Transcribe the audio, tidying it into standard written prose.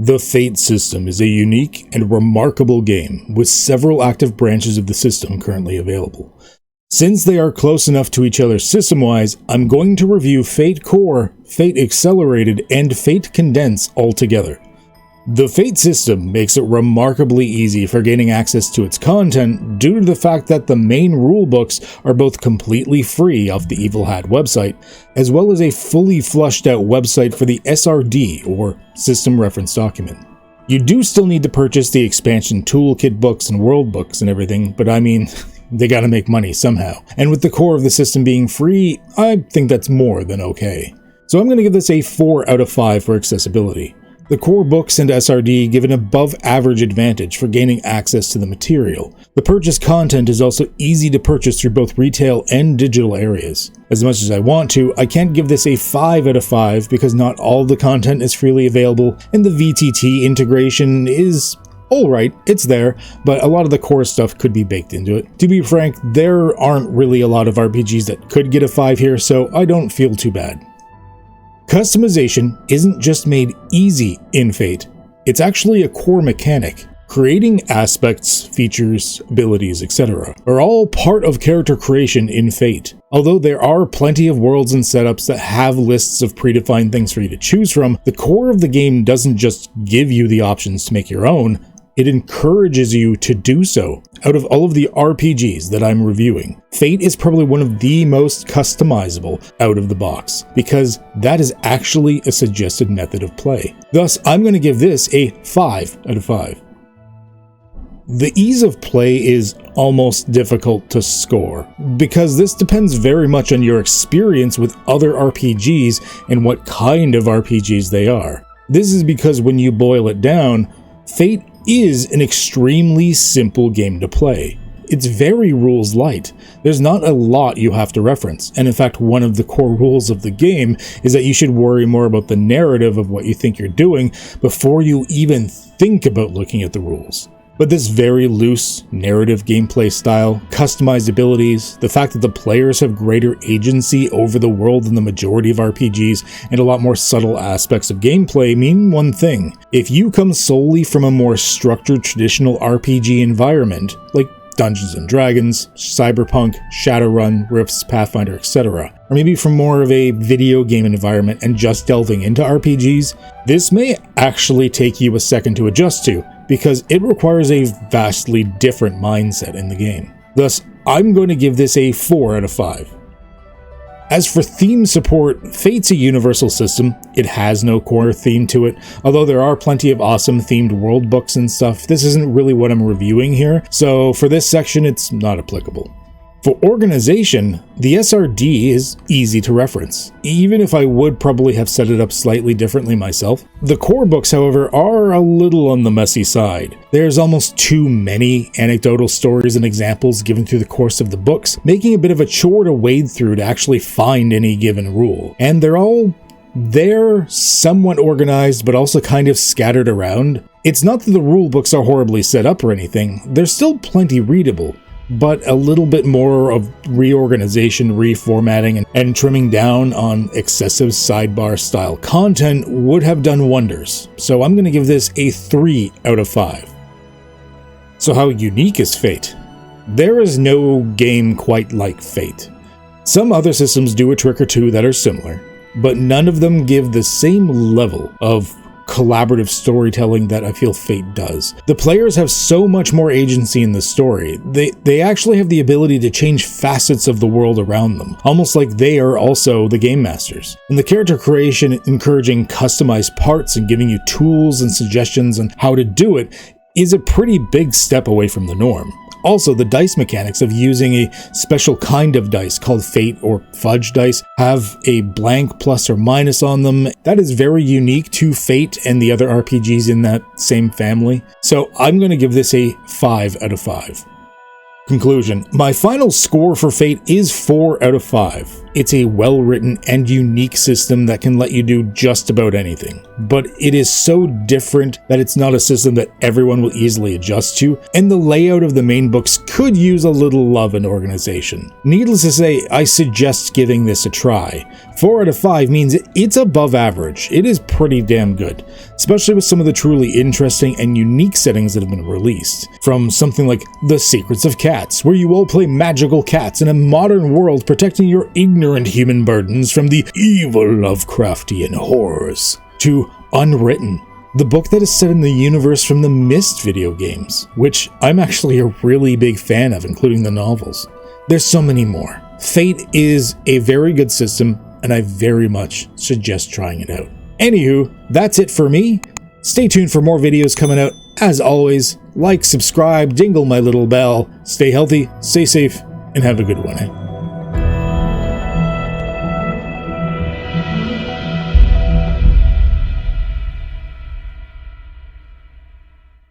The Fate system is a unique and remarkable game, with several active branches of the system currently available. Since they are close enough to each other system-wise, I'm going to review Fate Core, Fate Accelerated, and Fate Condense all together. The Fate system makes it remarkably easy for gaining access to its content due to the fact that the main rulebooks are both completely free off the Evil Hat website, as well as a fully flushed out website for the SRD, or System Reference Document. You do still need to purchase the expansion toolkit books and world books and everything, but I mean, they gotta make money somehow. And with the core of the system being free, I think that's more than okay. So I'm gonna give this a 4 out of 5 for accessibility. The core books and SRD give an above-average advantage for gaining access to the material. The purchased content is also easy to purchase through both retail and digital areas. As much as I want to, I can't give this a 5 out of 5 because not all the content is freely available, and the VTT integration is alright, it's there, but a lot of the core stuff could be baked into it. To be frank, there aren't really a lot of RPGs that could get a 5 here, so I don't feel too bad. Customization isn't just made easy in Fate, it's actually a core mechanic. Creating aspects, features, abilities, etc. are all part of character creation in Fate. Although there are plenty of worlds and setups that have lists of predefined things for you to choose from, the core of the game doesn't just give you the options to make your own, it encourages you to do so. Out of all of the RPGs that I'm reviewing, Fate is probably one of the most customizable out of the box, because that is actually a suggested method of play. Thus, I'm going to give this a 5 out of 5. The ease of play is almost difficult to score, because this depends very much on your experience with other RPGs and what kind of RPGs they are. This is because when you boil it down, Fate is an extremely simple game to play. It's very rules light. There's not a lot you have to reference, and in fact one of the core rules of the game is that you should worry more about the narrative of what you think you're doing before you even think about looking at the rules. But this very loose narrative gameplay style, customized abilities, the fact that the players have greater agency over the world than the majority of RPGs, and a lot more subtle aspects of gameplay mean one thing. If you come solely from a more structured traditional RPG environment, like Dungeons & Dragons, Cyberpunk, Shadowrun, Rifts, Pathfinder, etc., or maybe from more of a video game environment and just delving into RPGs, this may actually take you a second to adjust to, because it requires a vastly different mindset in the game. Thus, I'm going to give this a 4 out of 5. As for theme support, Fate's a universal system. It has no core theme to it, although there are plenty of awesome themed world books and stuff. This isn't really what I'm reviewing here, so for this section it's not applicable. For organization, the SRD is easy to reference, even if I would probably have set it up slightly differently myself. The core books, however, are a little on the messy side. There's almost too many anecdotal stories and examples given through the course of the books, making a bit of a chore to wade through to actually find any given rule. And they're somewhat organized, but also kind of scattered around. It's not that the rule books are horribly set up or anything, they're still plenty readable, but a little bit more of reorganization, reformatting, and trimming down on excessive sidebar style content would have done wonders. So I'm going to give this a 3 out of 5. So how unique is Fate? There is no game quite like Fate. Some other systems do a trick or two that are similar, but none of them give the same level of collaborative storytelling that I feel Fate does. The players have so much more agency in the story. They actually have the ability to change facets of the world around them, almost like they are also the game masters. And the character creation, encouraging customized parts and giving you tools and suggestions on how to do it, is a pretty big step away from the norm. Also, the dice mechanics of using a special kind of dice called Fate or Fudge dice have a blank plus or minus on them. That is very unique to Fate and the other RPGs in that same family. So I'm going to give this a 5 out of 5. Conclusion. My final score for Fate is 4 out of 5. It's a well-written and unique system that can let you do just about anything. But it is so different that it's not a system that everyone will easily adjust to, and the layout of the main books could use a little love and organization. Needless to say, I suggest giving this a try. 4 out of 5 means it's above average. It is pretty damn good, especially with some of the truly interesting and unique settings that have been released. From something like The Secrets of Cats, where you all play magical cats in a modern world protecting your ignorant human burdens from the evil Lovecraftian horrors, to Unwritten, the book that is set in the universe from the Myst video games, which I'm actually a really big fan of, including the novels. There's so many more. Fate is a very good system, and I very much suggest trying it out. Anywho, that's it for me. Stay tuned for more videos coming out. As always, like, subscribe, dingle my little bell. Stay healthy, stay safe, and have a good one.